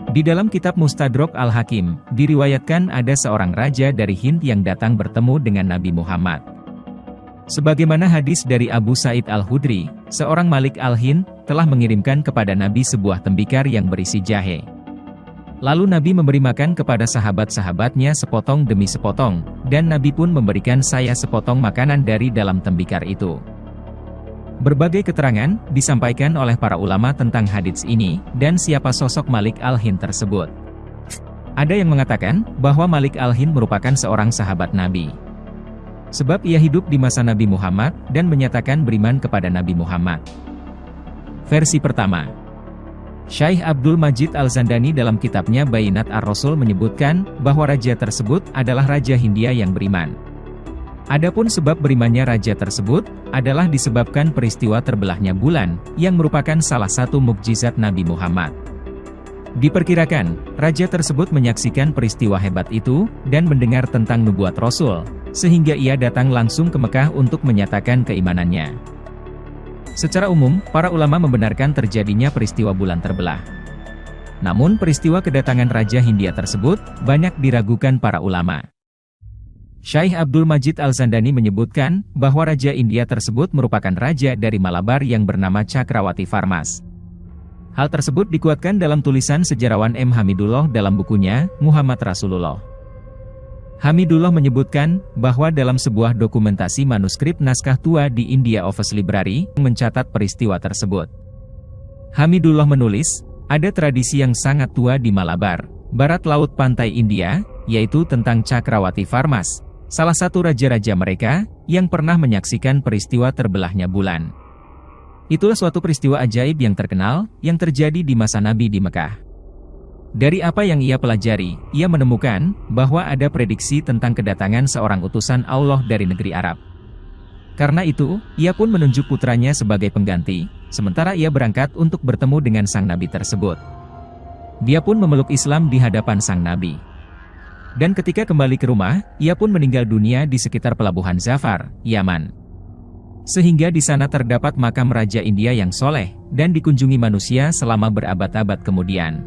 Di dalam kitab Mustadrok Al-Hakim, diriwayatkan ada seorang raja dari Hind yang datang bertemu dengan Nabi Muhammad. Sebagaimana hadis dari Abu Sa'id Al-Khudri, seorang Malik Al-Hind telah mengirimkan kepada Nabi sebuah tembikar yang berisi jahe. Lalu Nabi memberi makan kepada sahabat-sahabatnya sepotong demi sepotong, dan Nabi pun memberikan saya sepotong makanan dari dalam tembikar itu. Berbagai keterangan disampaikan oleh para ulama tentang hadits ini, dan siapa sosok Malik Al-Hind tersebut. Ada yang mengatakan bahwa Malik Al-Hind merupakan seorang sahabat Nabi. Sebab ia hidup di masa Nabi Muhammad, dan menyatakan beriman kepada Nabi Muhammad. Versi pertama. Syekh Abdul Majid Al-Zandani dalam kitabnya Bayinat Ar-Rasul menyebutkan, bahwa raja tersebut adalah Raja Hindia yang beriman. Adapun sebab berimannya raja tersebut, adalah disebabkan peristiwa terbelahnya bulan, yang merupakan salah satu mukjizat Nabi Muhammad. Diperkirakan, raja tersebut menyaksikan peristiwa hebat itu, dan mendengar tentang nubuat Rasul, sehingga ia datang langsung ke Mekah untuk menyatakan keimanannya. Secara umum, para ulama membenarkan terjadinya peristiwa bulan terbelah. Namun peristiwa kedatangan Raja Hindia tersebut, banyak diragukan para ulama. Syekh Abdul Majid Al-Zandani menyebutkan, bahwa Raja India tersebut merupakan raja dari Malabar yang bernama Cakrawati Farmas. Hal tersebut dikuatkan dalam tulisan sejarawan M. Hamidullah dalam bukunya, Muhammad Rasulullah. Hamidullah menyebutkan, bahwa dalam sebuah dokumentasi manuskrip naskah tua di India Office Library, mencatat peristiwa tersebut. Hamidullah menulis, ada tradisi yang sangat tua di Malabar, barat laut pantai India, yaitu tentang Cakrawati Farmas, salah satu raja-raja mereka, yang pernah menyaksikan peristiwa terbelahnya bulan. Itulah suatu peristiwa ajaib yang terkenal, yang terjadi di masa Nabi di Mekah. Dari apa yang ia pelajari, ia menemukan bahwa ada prediksi tentang kedatangan seorang utusan Allah dari negeri Arab. Karena itu, ia pun menunjuk putranya sebagai pengganti, sementara ia berangkat untuk bertemu dengan sang nabi tersebut. Dia pun memeluk Islam di hadapan sang nabi. Dan ketika kembali ke rumah, ia pun meninggal dunia di sekitar pelabuhan Zafar, Yaman. Sehingga di sana terdapat makam Raja India yang soleh, dan dikunjungi manusia selama berabad-abad kemudian.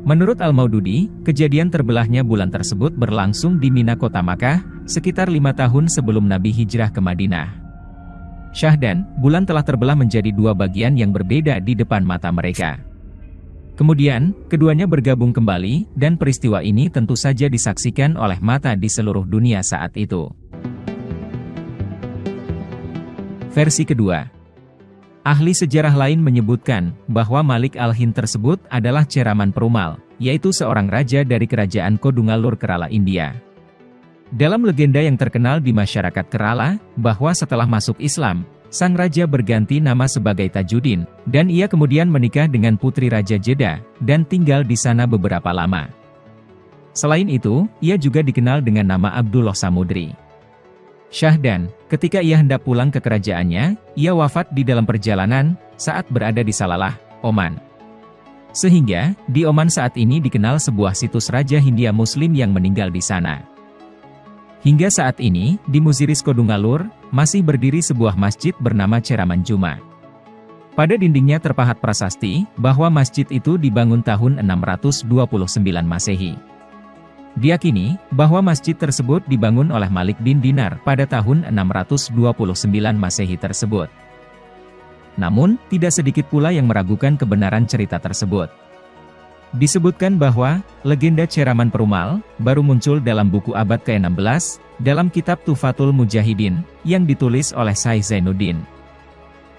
Menurut Al-Maududi, kejadian terbelahnya bulan tersebut berlangsung di Mina kota Makkah, sekitar 5 tahun sebelum Nabi hijrah ke Madinah. Syahdan, bulan telah terbelah menjadi dua bagian yang berbeda di depan mata mereka. Kemudian, keduanya bergabung kembali, dan peristiwa ini tentu saja disaksikan oleh mata di seluruh dunia saat itu. Versi kedua. Ahli sejarah lain menyebutkan, bahwa Malik Al-Hind tersebut adalah Ceraman Perumal, yaitu seorang raja dari kerajaan Kodungalur Kerala India. Dalam legenda yang terkenal di masyarakat Kerala, bahwa setelah masuk Islam, sang raja berganti nama sebagai Tajuddin, dan ia kemudian menikah dengan putri Raja Jeddah, dan tinggal di sana beberapa lama. Selain itu, ia juga dikenal dengan nama Abdullah Samudri. Syahdan, ketika ia hendak pulang ke kerajaannya, ia wafat di dalam perjalanan, saat berada di Salalah, Oman. Sehingga, di Oman saat ini dikenal sebuah situs Raja Hindia Muslim yang meninggal di sana. Hingga saat ini, di Muziris Kodungalur, masih berdiri sebuah masjid bernama Ceraman Juma. Pada dindingnya terpahat prasasti, bahwa masjid itu dibangun tahun 629 Masehi. Diyakini, bahwa masjid tersebut dibangun oleh Malik bin Dinar pada tahun 629 Masehi tersebut. Namun, tidak sedikit pula yang meragukan kebenaran cerita tersebut. Disebutkan bahwa, legenda Ceraman Perumal, baru muncul dalam buku abad ke-16, dalam kitab Tufatul Mujahidin, yang ditulis oleh Syekh Zainuddin.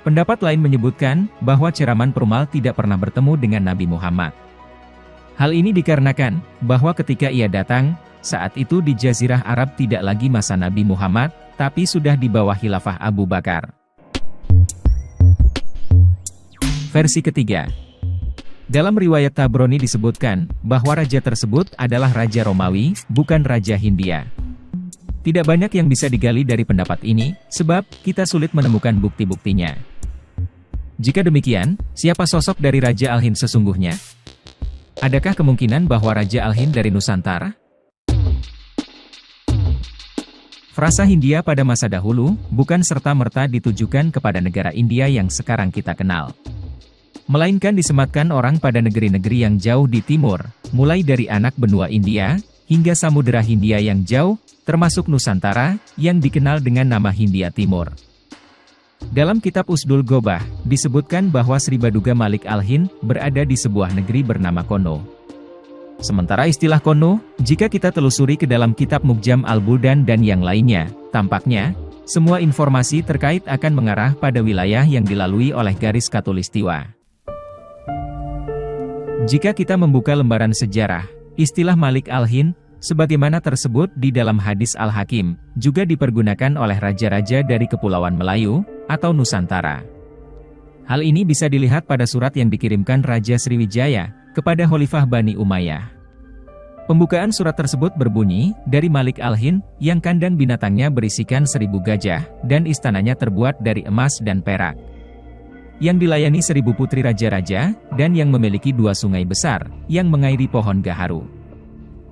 Pendapat lain menyebutkan, bahwa Ceraman Perumal tidak pernah bertemu dengan Nabi Muhammad. Hal ini dikarenakan, bahwa ketika ia datang, saat itu di Jazirah Arab tidak lagi masa Nabi Muhammad, tapi sudah di bawah khilafah Abu Bakar. Versi ketiga. Dalam riwayat Tabrani disebutkan, bahwa raja tersebut adalah Raja Romawi, bukan Raja Hindia. Tidak banyak yang bisa digali dari pendapat ini, sebab kita sulit menemukan bukti-buktinya. Jika demikian, siapa sosok dari Raja Al-Hind sesungguhnya? Adakah kemungkinan bahwa Raja Al-Hind dari Nusantara? Frasa Hindia pada masa dahulu, bukan serta-merta ditujukan kepada negara India yang sekarang kita kenal. melainkan disematkan orang pada negeri-negeri yang jauh di timur, mulai dari anak benua India, hingga Samudera Hindia yang jauh, termasuk Nusantara, yang dikenal dengan nama Hindia Timur. Dalam kitab Usdul Gobah, disebutkan bahwa Sri Baduga Malik Al-Hind berada di sebuah negeri bernama Kono. Sementara istilah Kono, jika kita telusuri ke dalam kitab Mu'jam Al-Buldan dan yang lainnya, tampaknya, semua informasi terkait akan mengarah pada wilayah yang dilalui oleh garis Khatulistiwa. Jika kita membuka lembaran sejarah, istilah Malik Al-Hind, sebagaimana tersebut di dalam hadis Al-Hakim, juga dipergunakan oleh raja-raja dari Kepulauan Melayu, atau Nusantara. Hal ini bisa dilihat pada surat yang dikirimkan Raja Sriwijaya, kepada Khalifah Bani Umayyah. Pembukaan surat tersebut berbunyi, dari Malik Al-Hind, yang kandang binatangnya berisikan 1000 gajah, dan istananya terbuat dari emas dan perak. Yang dilayani 1000 putri raja-raja, dan yang memiliki 2 sungai besar, yang mengairi pohon gaharu.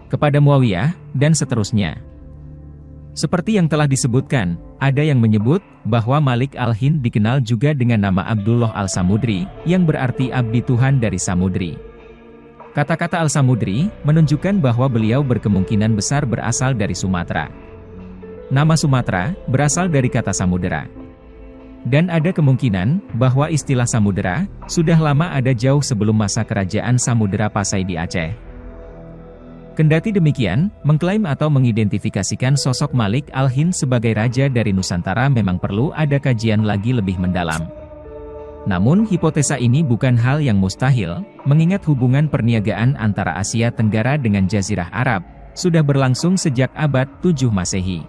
Kepada Muawiyah, dan seterusnya. Seperti yang telah disebutkan, ada yang menyebut, bahwa Malik Al-Hind dikenal juga dengan nama Abdullah Al-Samudri, yang berarti abdi Tuhan dari Samudri. Kata-kata Al-Samudri, menunjukkan bahwa beliau berkemungkinan besar berasal dari Sumatera. Nama Sumatera, berasal dari kata samudera. Dan ada kemungkinan, bahwa istilah samudera, sudah lama ada jauh sebelum masa kerajaan Samudera Pasai di Aceh. Kendati demikian, mengklaim atau mengidentifikasikan sosok Malik Al-Hind sebagai raja dari Nusantara memang perlu ada kajian lagi lebih mendalam. Namun hipotesa ini bukan hal yang mustahil, mengingat hubungan perniagaan antara Asia Tenggara dengan Jazirah Arab, sudah berlangsung sejak abad 7 Masehi.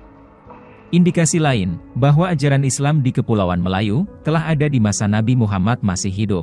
Indikasi lain, bahwa ajaran Islam di Kepulauan Melayu, telah ada di masa Nabi Muhammad masih hidup.